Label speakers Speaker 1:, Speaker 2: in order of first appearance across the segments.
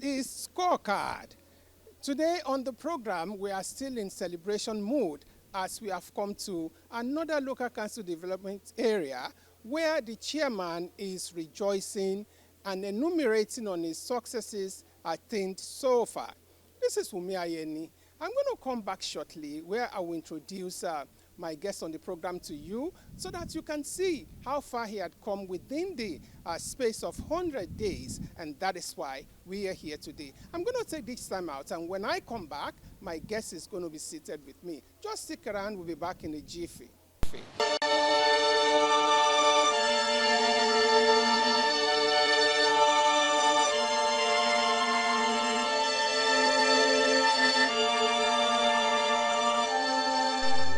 Speaker 1: This is Scorecard. Today on the program, we are still in celebration mode as we have come to another local council development area where the chairman is rejoicing and enumerating on his successes attained so far. This is Wumi Ayeni. I'm going to come back shortly where I will introduce my guest on the program to you so that you can see how far he had come within the space of 100 days, and that is why we are here today. I'm going to take this time out, and when I come back, my guest is going to be seated with me. Just stick around, we'll be back in a jiffy.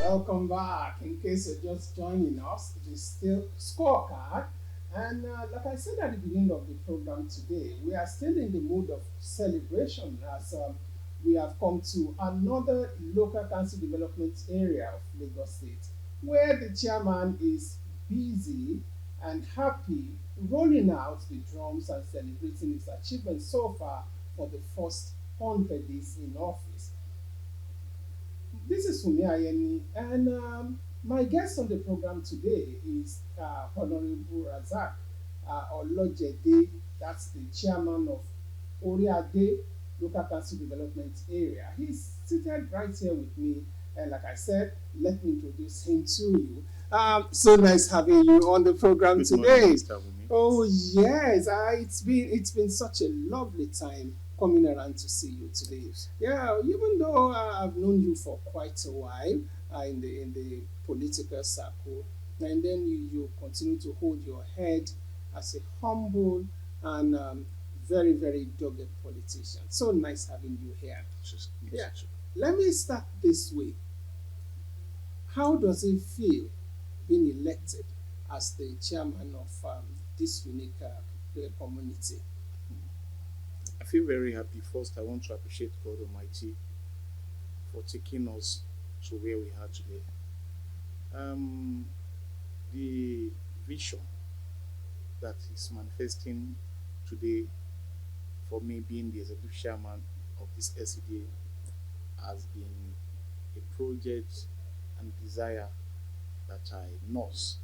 Speaker 1: Welcome back. In case you're just joining us, it is still Scorecard. And like I said at the beginning of the program today, we are still in the mood of celebration as we have come to another local council development area of Lagos State, where the chairman is busy and happy rolling out the drums and celebrating his achievements so far for the first 100 days in office. This is Wumi Ayeni, and my guest on the program today is Honorable Razak Olojede. That's the chairman of Oriade Local Council Development Area. He's seated right here with me, and like I said, let me introduce him to you. So nice having you on the program
Speaker 2: Good
Speaker 1: today.
Speaker 2: morning, Mr. Wumi.
Speaker 1: Oh yes, it's been such a lovely time coming around to see you today. Yeah, even though I've known you for quite a while in the political circle, and then you continue to hold your head as a humble and very very dogged politician. So nice having you here. Yeah. Let me start this way. How does it feel being elected as the chairman of this unique community?
Speaker 2: I feel very happy. First, I want to appreciate God Almighty for taking us to where we are today. The vision that is manifesting today for me being the executive chairman of this Lcda has been a project and desire that I nurse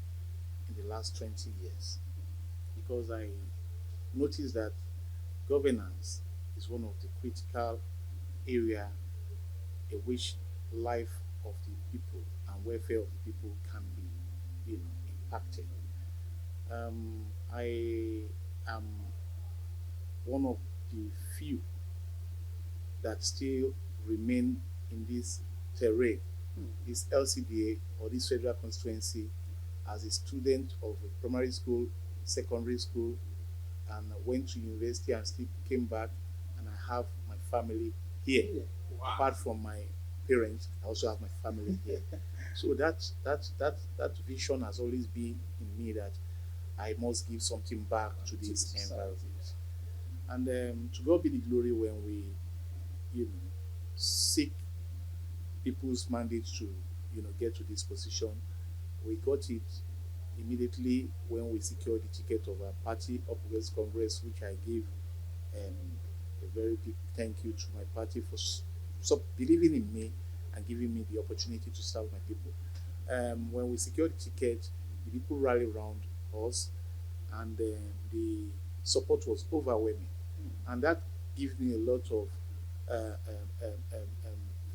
Speaker 2: in the last 20 years, because I noticed that governance is one of the critical area in which life of the people and welfare of the people can be, impacted. I am one of the few that still remain in this terrain, this Lcda or this federal constituency, as a student of a primary school, secondary school, and went to university and still came back, and I have my family here.
Speaker 1: Wow.
Speaker 2: Apart from my parents, I also have my family here. So that vision has always been in me, that I must give something back to this environment. And to God be the glory when we, seek people's mandate to, get to this position. We got it immediately when we secured the ticket of our party, Up Against Congress, which I gave a very big thank you to my party for believing in me and giving me the opportunity to serve my people. When we secured the ticket, the people rallied around us, and the support was overwhelming. And that gives me a lot of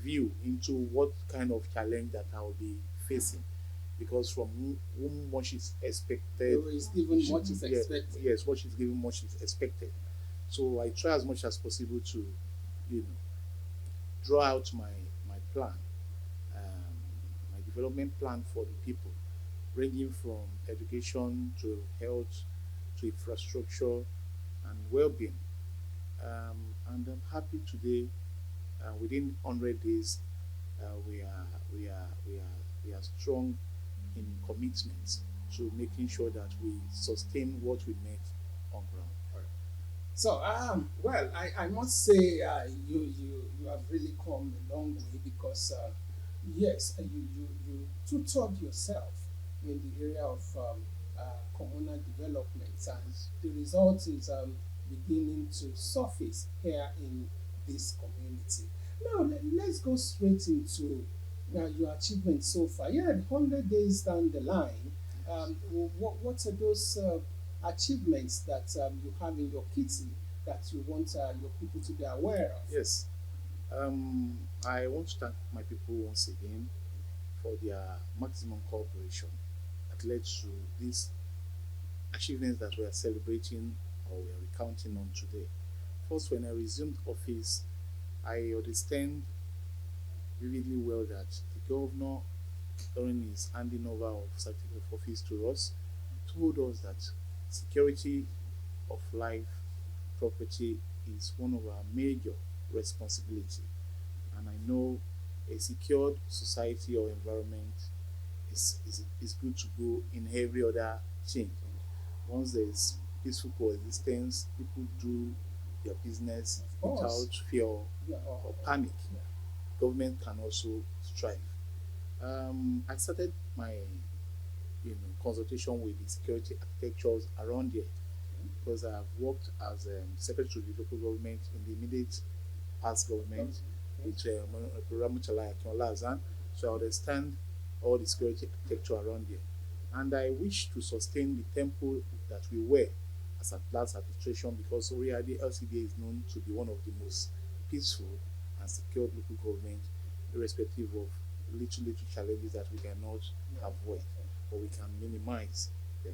Speaker 2: view into what kind of challenge that I will be facing. Because from whom much is expected,
Speaker 1: is given much is expected.
Speaker 2: Yes, what is given much is expected. So I try as much as possible to, draw out my plan, my development plan for the people, ranging from education to health to infrastructure and well-being. And I'm happy today. Within 100 days, we are strong in commitments to making sure that we sustain what we met on ground.
Speaker 1: So, well, I must say you have really come a long way, because yes, you tutored yourself in the area of communal development, and the result is beginning to surface here in this community. Now, let's go straight into your achievements so far. Yeah, 100 days down the line, what are those achievements that you have in your kitty that you want your people to be aware of?
Speaker 2: Yes. I want to thank my people once again for their maximum cooperation that led to these achievements that we are celebrating or we are recounting on today. First, when I resumed office, I understand vividly well that the governor, during his handing over of certificate of office to us, told us that security of life, property is one of our major responsibility. And I know a secured society or environment is good to go in every other thing. Once there is peaceful coexistence, people do their business
Speaker 1: Of course.
Speaker 2: without fear
Speaker 1: Yeah,
Speaker 2: or panic.
Speaker 1: yeah.
Speaker 2: Government can also strive. I started my consultation with the security architectures around here because I have worked as secretary to the local government in the immediate past government with Ramuchala Akinolazan. So I understand all the security architecture around here. And I wish to sustain the tempo that we were as at last administration because already LCDA is known to be one of the most peaceful and secured local government, irrespective of little challenges that we cannot avoid or we can minimize them.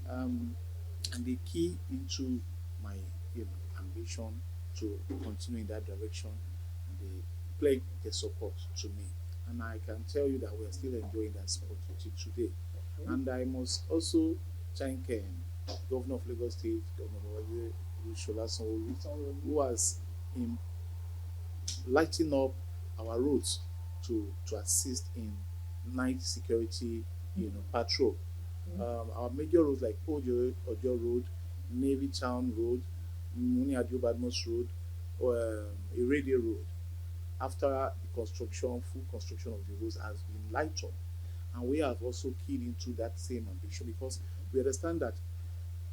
Speaker 2: Um, and the key into my ambition to continue in that direction, they pledged their support to me. And I can tell you that we are still enjoying that support until today.
Speaker 1: Okay.
Speaker 2: And I must also thank Governor of Lagos State, Governor Shola Sanwo-Olu, who has in lighting up our roads to assist in night security, patrol. Our major roads like Ojo Road, Navy Town Road, Muni Adio Badmus Road, or Irede Road. After the construction, full construction of the roads has been light up, and we have also keyed into that same ambition because we understand that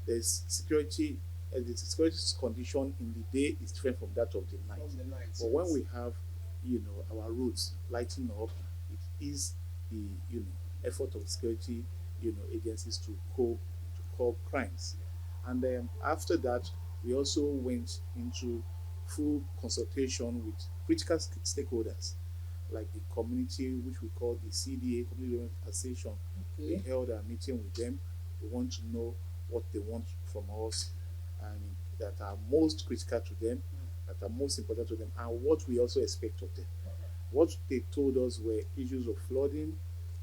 Speaker 2: there's security the security condition in the day is different from that of the night.
Speaker 1: From the night,
Speaker 2: But when we have, our roads lighting up, it is the effort of security, agencies to curb crimes. And after that, we also went into full consultation with critical stakeholders like the community, which we call the CDA, Community Development Association.
Speaker 1: Okay.
Speaker 2: We held a meeting with them. We want to know what they want from us and that are most critical to them, that are most important to them, and what we also expect of them. What they told us were issues of flooding,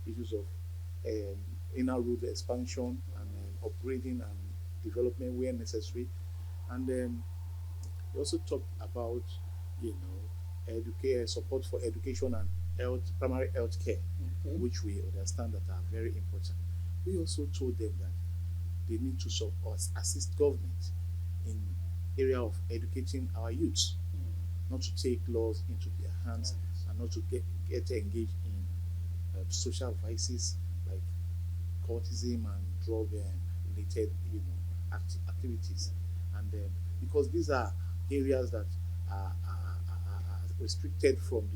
Speaker 2: issues of inner road expansion and upgrading and development where necessary. And we also talked about, support for education and primary health care,
Speaker 1: Okay.
Speaker 2: which we understand that are very important. We also told them that they need to assist government in area of educating our youths, not to take laws into their hands and not to get engaged in social vices like cultism and drug related activities, and because these are areas that are restricted from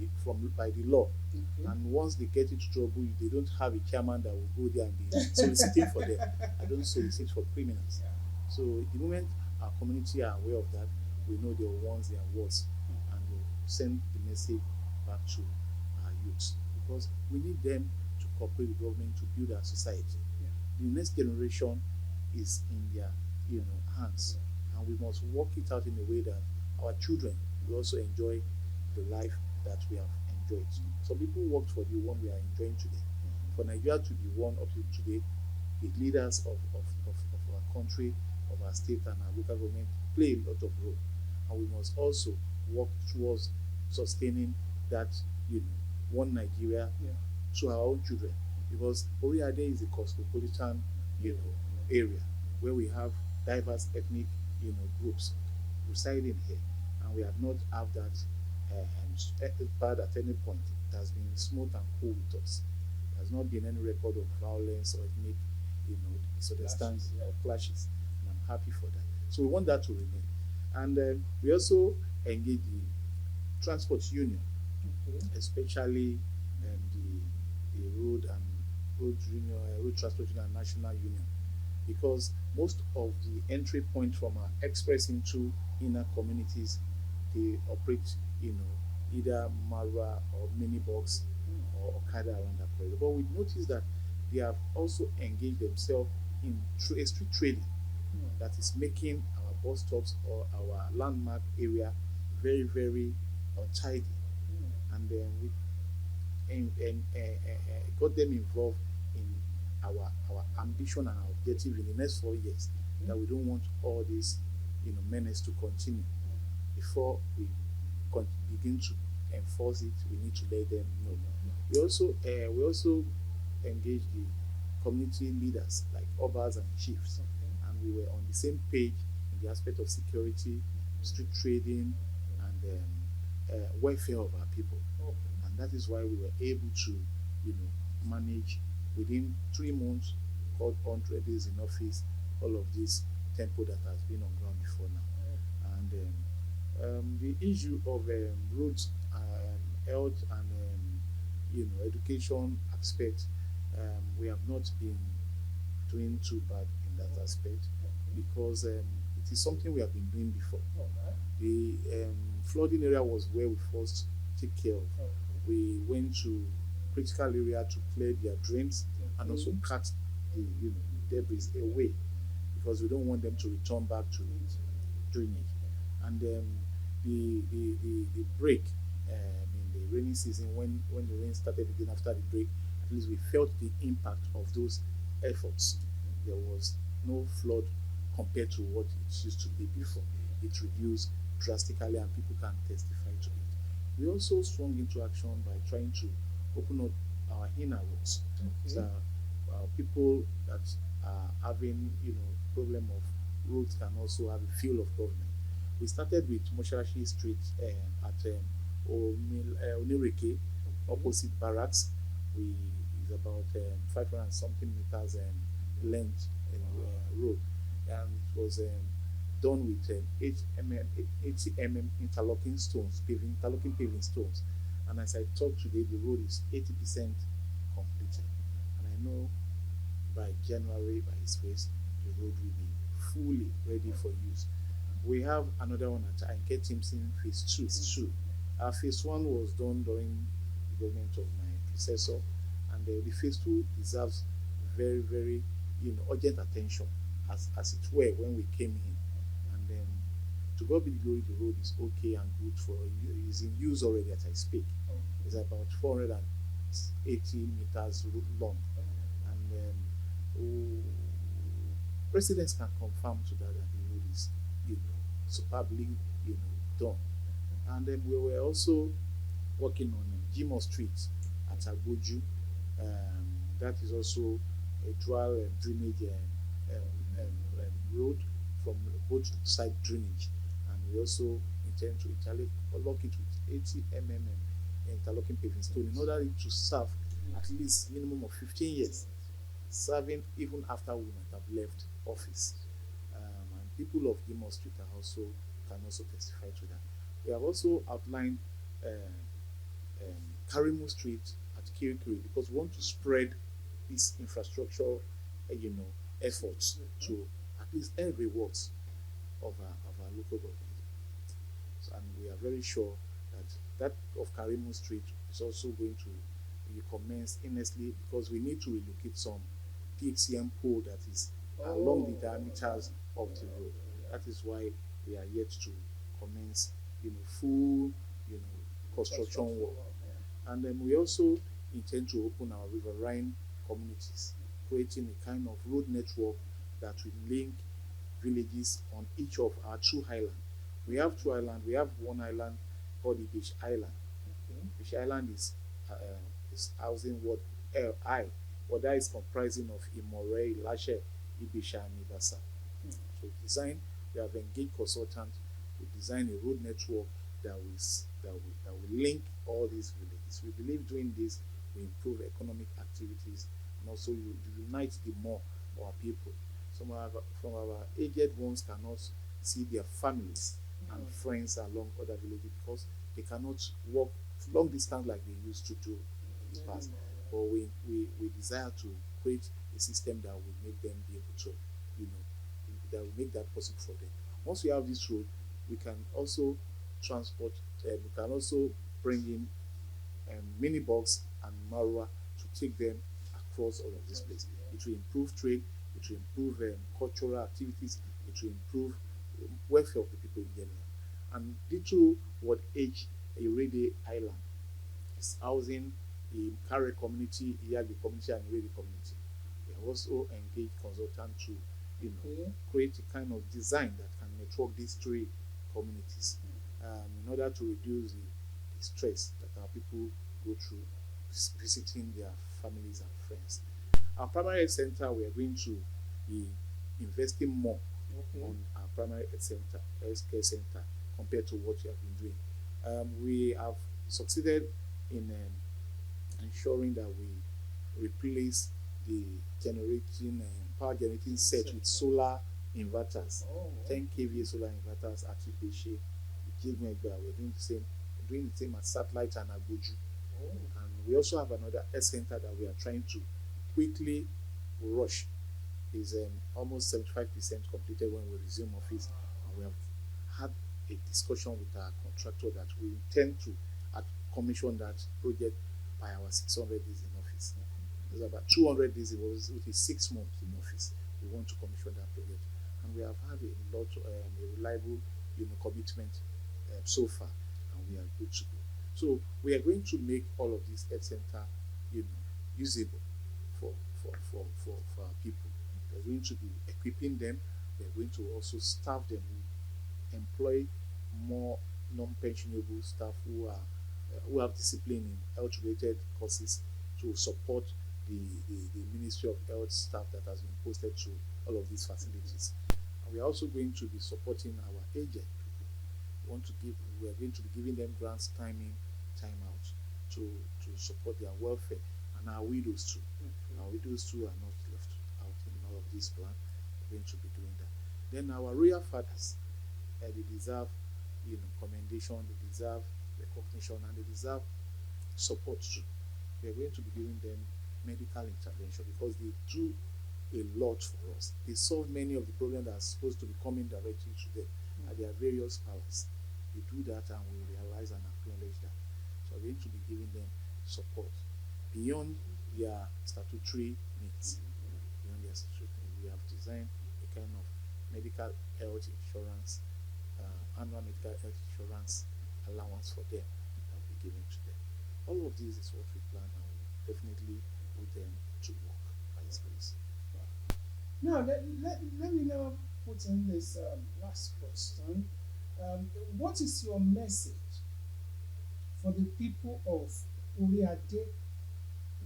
Speaker 2: by the law.
Speaker 1: Okay.
Speaker 2: And once they get into trouble, they don't have a chairman that will go there and be soliciting for them. I don't solicit for criminals.
Speaker 1: Yeah.
Speaker 2: So the moment our community are aware of that, we know their wants, their words, and we'll send the message back to our youths because we need them to cooperate with government to build our society.
Speaker 1: Yeah.
Speaker 2: The next generation is in their hands, and we must work it out in a way that our children will also enjoy the life that we have enjoyed. Some people worked for the one we are enjoying today. For Nigeria to be one up to today, the leaders of our country, of our state and our local government play a lot of role. And we must also work towards sustaining that, one Nigeria to our own children. Because Oriade is a cosmopolitan, area where we have diverse ethnic, groups residing here. And we have not had that bad at any point. It has been smooth and cool with us. There has not been any record of violence or ethnic, misunderstandings or clashes. And I'm happy for that. So we want that to remain. And we also engage the transport union,
Speaker 1: Okay.
Speaker 2: especially the road transport union and national union, because most of the entry point from our express into inner communities, they operate, either Marwa or Minibox or Okada around that corridor. But we noticed that they have also engaged themselves in street trading that is making our bus stops or our landmark area very, very untidy. And then we got them involved in our ambition and our objective in the next 4 years, that we don't want all this menace to continue. Before we begin to enforce it, we need to let them know. We also engage the community leaders like obas and chiefs, and we were on the same page in the aspect of security, street trading, and welfare of our people. And that is why we were able to, manage within 3 months, called 100 days in office, all of this tempo that has been on ground before now. And the issue of roads, health, and education aspect, we have not been doing too bad in that aspect, because it is something we have been doing before. The flooding area was where we first take care of. We went to critical area to clear their drains and also cut the debris away, because we don't want them to return back to drainage. And the break in the rainy season, when the rain started again after the break, at least we felt the impact of those efforts. There was no flood compared to what it used to be before. It reduced drastically, and people can testify to it. We also swung into action by trying to open up our inner roads. So people that are having problem of roads can also have a feel of government. We started with Mosharashi Street at Onireke, opposite barracks. We is about 500 and something meters length in road, and it was done with 80 mm interlocking stones, interlocking paving stones. And as I talk today, the road is 80% completed. And I know by January, by His grace, the road will be fully ready for use. We have another one at Anke Timson Phase 2. Phase 1 was done during the government of my predecessor, and the Phase 2 deserves very, very urgent attention, as it were, when we came in. And then, to God be the glory, the road is okay and good for is in use already as I speak. It's about 480 meters long, and residents can confirm to that the road is superbly done. And then we were also working on Jimo Street at Agboju. That is also a dual drainage road from both side drainage, and we also intend to interlock it with 80 mm interlocking paving stone in order to serve at least minimum of 15 years, serving even after we might have left office. And people of Gilmore Street are also can also testify to that. We have also outlined Karimu Street at Kirikiri, because we want to spread this infrastructure, efforts to at least every wards of our local government. So, and we are very sure that of Karimu Street is also going to be commenced innocently, because we need to relocate some PHCM pole that is along the diameters of the road. That is why we are yet to commence, full, construction work. And then we also intend to open our riverine communities, creating a kind of road network that will link villages on each of our two islands. We have two islands. We have one island called the Beach Island. Beach Island is housing what I, what that is comprising of Imore, Lashe, Ibisha, and Ibasa. So we have engaged consultants to design a road network that will link all these villages. We believe doing this will improve economic activities, and also you unite the more our people. Some of our aged ones cannot see their families and friends along other villages because they cannot walk long distance like they used to do in the past.
Speaker 1: Anymore.
Speaker 2: But we desire to create a system that will make them be able to, you know, that will make that possible for them. Once we have this road, we can also transport, we can also bring in mini bugs and marwa to take them across all of this place. It will improve trade, it will improve cultural activities, it will improve welfare of the people in general. And Little would age a Rede Island is housing the Kare community, Iyagbe community, and Rede community. We have also engaged consultants to,
Speaker 1: Okay.
Speaker 2: create a kind of design that can network these three communities in order to reduce the stress that our people go through visiting their families and friends. Our primary health center, we are going to be investing more
Speaker 1: Okay.
Speaker 2: on our primary health center, health care center, compared to what we have been doing. We have succeeded in ensuring that we replace the generating power generating set with solar inverters,
Speaker 1: Oh,
Speaker 2: 10 kVA solar inverters at Ibeshe, Ijegmegba. We're doing the same at Satellite and Abuju.
Speaker 1: oh,
Speaker 2: And we also have another health center that we are trying to quickly rush. Is almost 75% completed when we resume office, and we have had a discussion with our contractor that we intend to commission that project by our 600 days in office. There's about 200 days, which is 6 months in office. We want to commission that project, and we have had a lot, a reliable, commitment so far, and we are good to go. So we are going to make all of this health center, usable for for our people. We're going to be equipping them. We're going to also staff them, employ more non-pensionable staff who have discipline in health-related courses to support the Ministry of Health staff that has been posted to all of these facilities. And we are also going to be supporting our aged people. We are going to be giving them grants time in, time out to support their welfare, and our widows too.
Speaker 1: okay.
Speaker 2: Our widows too are not left out in all of this plan. We're going to be doing that. Then our royal fathers, they deserve, commendation, they deserve recognition, and they deserve support too. We are going to be giving them medical intervention because they do a lot for us. They solve many of the problems that are supposed to be coming directly to them at their various powers. They do that, and we realize and acknowledge that. So we're going to be giving them support beyond their statutory needs. Beyond their statutory needs, we have designed a kind of medical health insurance, annual medical health insurance allowance for them that will be given to them. All of this is what we plan, and we definitely put them to work by His grace.
Speaker 1: Now, let me now put in this last question. What is your message for the people of Uriade?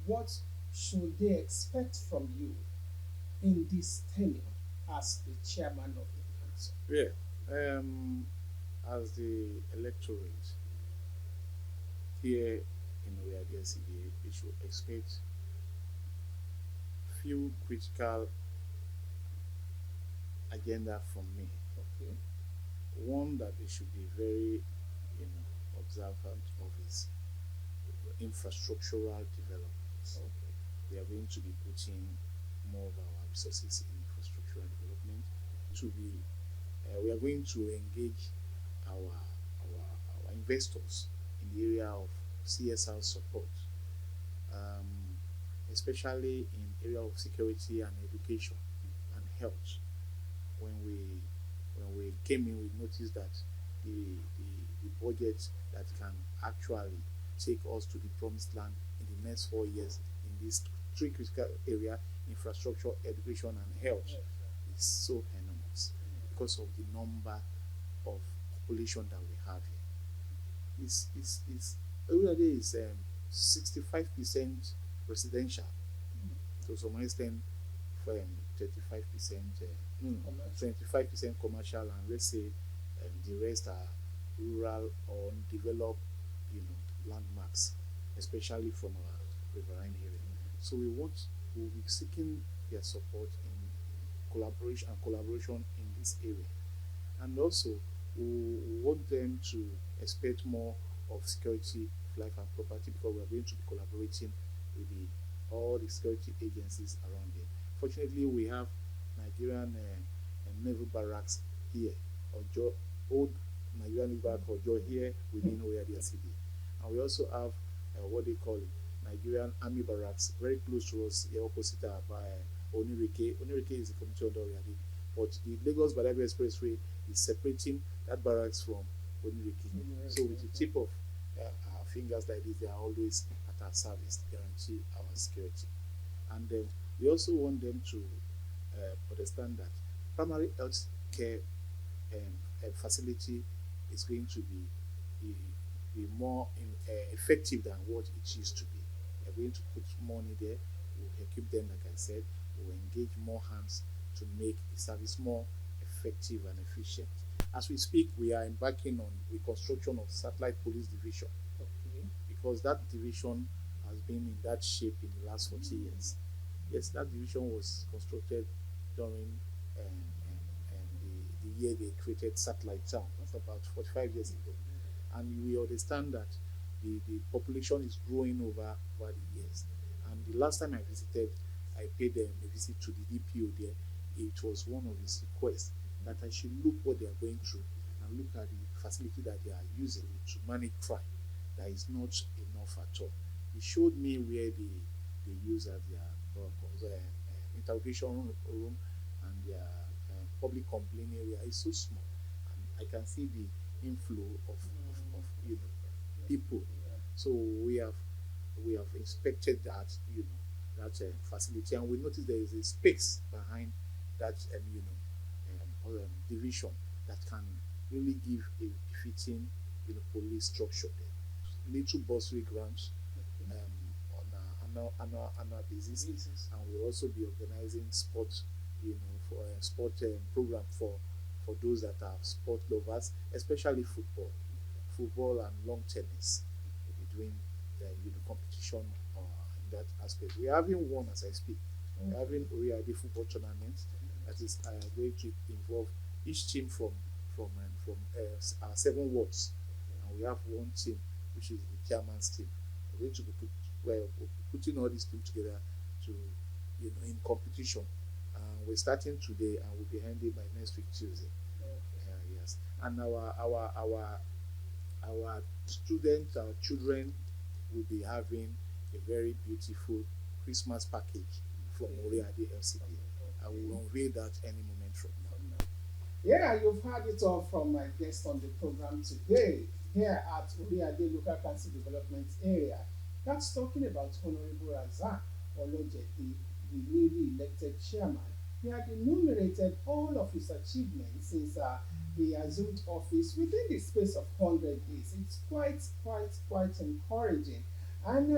Speaker 1: What should they expect from you in this tenure as the chairman of the council?
Speaker 2: Yeah. As the electorate here in Oyade Lcda, they should expect few critical agenda from me.
Speaker 1: Okay.
Speaker 2: One that they should be very, observant of is infrastructural development.
Speaker 1: Okay.
Speaker 2: We are going to be putting more of our resources in infrastructural development. We are going to engage our investors in the area of CSR support, um, especially in area of security and education and health. When we came in, we noticed that the budget that can actually take us to the promised land in the next 4 years in these three critical areas: infrastructure, education, and health, is so enormous because of the number of population that we have here. It's Everybody is 65% residential, to some extent, for 35%, no, 25% commercial, and let's say the rest are rural or undeveloped, landmarks, especially from our riverine area. So we'll be seeking their support in collaboration in this area. And also, We want them to expect more of security of life and property because we are going to be collaborating with all the security agencies around there. Fortunately, we have Nigerian naval barracks here, Ojo, old Nigerian naval barracks Ojo here within Oyadi Lcda. And we also have what they call it, Nigerian army barracks very close to us here opposite by Onirike. Onirike is a community under Oyadi, but the Lagos Badagry Expressway is separating that barracks from Onirike. So with the tip of our fingers like this, they are always at our service to guarantee our security. And we also want them to understand that primary health care facility is going to be more effective than what it used to be. We're going to put money there. We'll equip them, like I said. We'll engage more hands to make the service more effective and efficient. As we speak, we are embarking on reconstruction of satellite police division. Okay. Because that division has been in that shape in the last 40 years. Yes, that division was constructed during the year they created Satellite Town. That's about 45 years ago. And we understand that the population is growing over the years. And the last time I visited, I paid a visit to the DPO there. It was one of his requests that I should look what they are going through and look at the facility that they are using to manage crime. That is not enough at all. He showed me where they use as their interrogation room and their public complaint area is so small, and I can see the inflow of people. So we have inspected that that facility, and we noticed there is a space behind that division that can really give a fitting police structure there. Little bursary grants on an annual basis, and we'll also be organizing sports, for a sport program for those that are sport lovers, especially football and long tennis. We'll be doing competition in that aspect. We're having one as I speak. We're having Oriade football tournaments that is going to involve each team from our 7 wards, and we have one team which is the chairman's team. We're going to be putting all these teams together to in competition. We're starting today and we'll be ending by next week Tuesday. Yes, and our students, our children, will be having a very beautiful Christmas package from Oriade Lcda. I will unveil that any moment from now.
Speaker 1: Yeah, you've heard it all from my guest on the program today here at Oriade Local Council Development Area. That's talking about Honorable Razak Olojeti, the newly elected chairman. He had enumerated all of his achievements since he assumed office within the space of 100 days. It's quite encouraging. And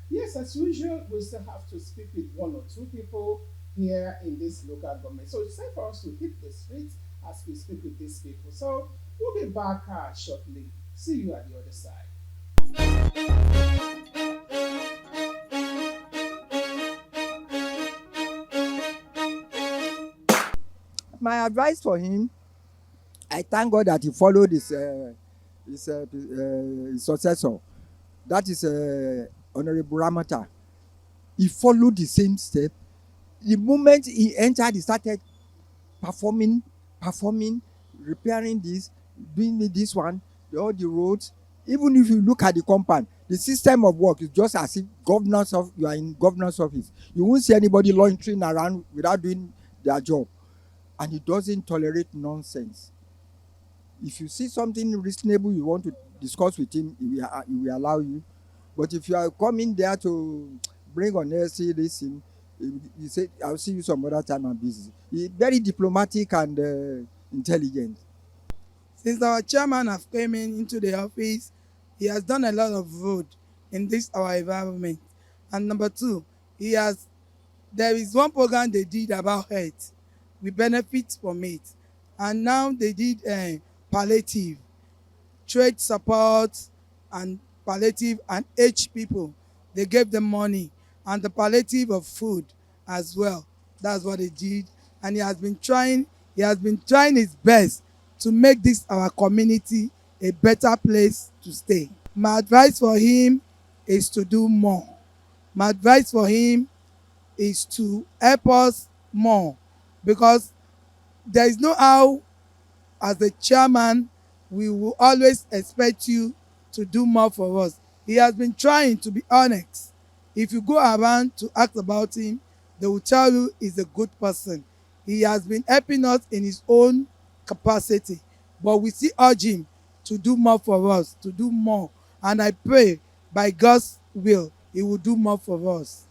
Speaker 1: yes, as usual, we still have to speak with one or two people here in this local government. So it's time for us to hit the streets as we speak with these people. So we'll be back shortly. See you at the other side.
Speaker 3: My advice for him, I thank God that he followed his successor. That is Honorable Ramata. He followed the same step. The moment he entered, he started performing, repairing this, doing this one, all the roads. Even if you look at the compound, the system of work is just as if you are in governor's office. You won't see anybody loitering around without doing their job. And he doesn't tolerate nonsense. If you see something reasonable you want to discuss with him, he will allow you. But if you are coming there to bring unnecessary this thing, you say, I'll see you some other time, I'm busy. He's very diplomatic and intelligent.
Speaker 4: Since our chairman have came into the office, he has done a lot of road in this our environment. And number two, there is one program they did about health. We benefit from it. And now they did palliative, trade support, and palliative and aged people. They gave them money and the palliative of food as well. That's what they did. And he has been trying his best to make this our community a better place to stay. My advice for him is to do more. My advice for him is to help us more, because there is no how, as the chairman, we will always expect you to do more for us. He has been trying, to be honest. If you go around to ask about him, they will tell you he's a good person. He has been helping us in his own capacity, but we still urge him to do more for us, to do more. And I pray by God's will, he will do more for us.